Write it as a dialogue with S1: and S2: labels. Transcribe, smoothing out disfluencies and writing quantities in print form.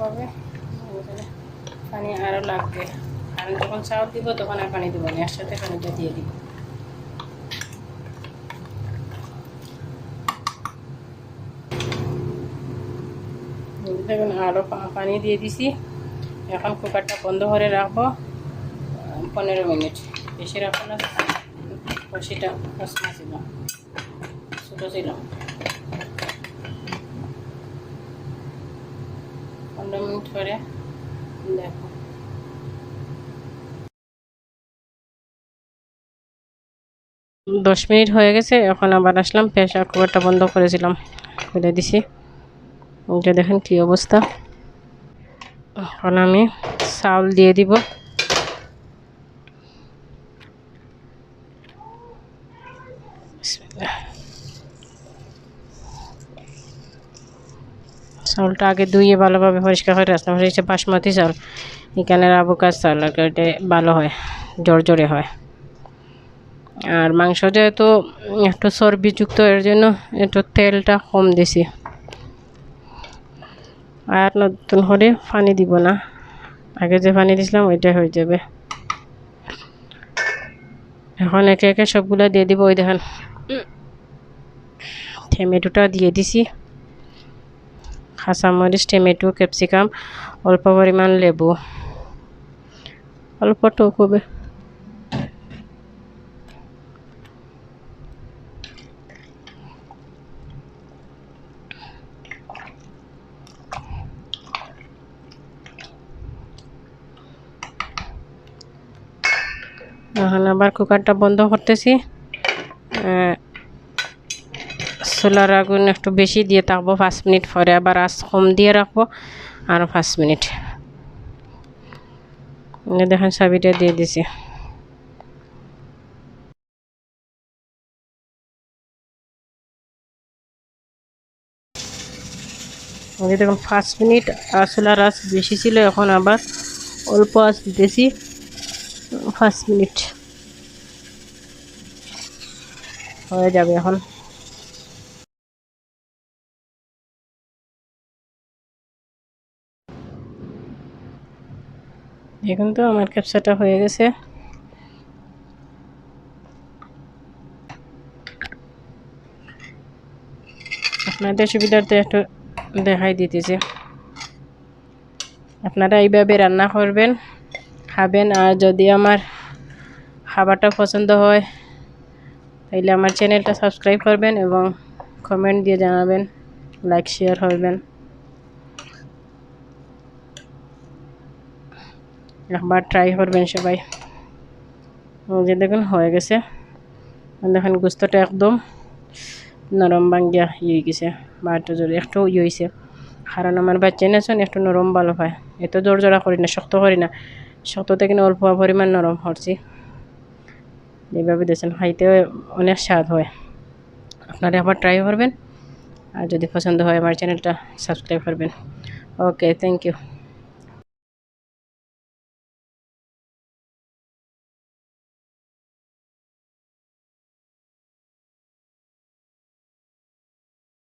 S1: হবে, পানি আরও লাগবে। কারণ যখন চাউল দিব তখন আর পানি দিব না, একসাথে পানিটা দিয়ে দিব। দেখুন আরও পানি দিয়ে দিছি। এখন কুকারটা বন্ধ করে রাখবো 15 মিনিট, বেশি রাখবো না, কষিটা কষনা ছিল, ছোটো ছিল। 15 মিনিট পরে দেখো, দশ মিনিট হয়ে গেছে। এখন আবার আসলাম, প্রেসার কুকারটা বন্ধ করেছিলাম, খুলে দিছি। এটা দেখেন কি অবস্থা। এখন আমি চাউল দিয়ে দিব। চাউলটা আগে ধুয়ে ভালোভাবে পরিষ্কার করে রাখলাম। হচ্ছে বাসমতি চাউল, এখানে আবুকার চাউল, আর এটা ভালো হয়, জড়জড়ে হয়। আর মাংস যেহেতু একটু চর্বিযুক্ত, এর জন্য একটু তেলটা কম দিছি। আর নতুন করে পানি দিব না, আগে যে পানি দিছিলাম ওইটাই হয়ে যাবে। এখন একে একে সবগুলো দিয়ে দিব। ওই দেখেন টমেটোটা দিয়ে দিছি, কাঁচামরিচ, টমেটো, ক্যাপসিকাম, অল্প পরিমাণ লেবু, অল্প টক হবে। এখন আবার কুকারটা বন্ধ করতেছি। চুলার আগুন একটু বেশি দিয়ে থাকবো 5 মিনিট, পরে আবার আঁচ কম দিয়ে রাখবো আরও 5 মিনিট। দেখেন চাবিটা দিয়ে দিছি। দেখুন 5 মিনিট, চুলার আঁচ বেশি ছিল, এখন আবার অল্প আঁচ দিতেছি 5 মিনিট হয়ে যাবে। এখন দেখুন তো আমার ক্যাপসাটা হয়ে গেছে। আপনাদের সুবিধার্থে একটু দেখাই দিতেছে। আপনারা এইভাবে রান্না করবেন, খাবেন। আর যদি আমার খাবারটা পছন্দ হয় তাহলে আমার চ্যানেলটা সাবস্ক্রাইব করবেন এবং কমেন্ট দিয়ে জানাবেন, লাইক শেয়ার করবেন। একবার ট্রাই করবেন সবাই। যে দেখুন হয়ে গেছে, দেখেন গোস্তটা একদম নরম ভাঙ্গিয়া হয়ে গেছে, বা একটু জোরে একটু হয়েছে। কারণ আমার বাচ্চা এনেছেন একটু নরম ভালো পায়, এত জোর জোড়া করি না, শক্ত করি না। শক্ত থেকে অল্প পরিমাণ নরম করছি। এইভাবে দিয়েছেন, খাইতে অনেক স্বাদ হয়। আপনারা আবার ট্রাই করবেন। আর যদি পছন্দ হয় আমার চ্যানেলটা সাবস্ক্রাইব করবেন। ওকে, থ্যাংক ইউ।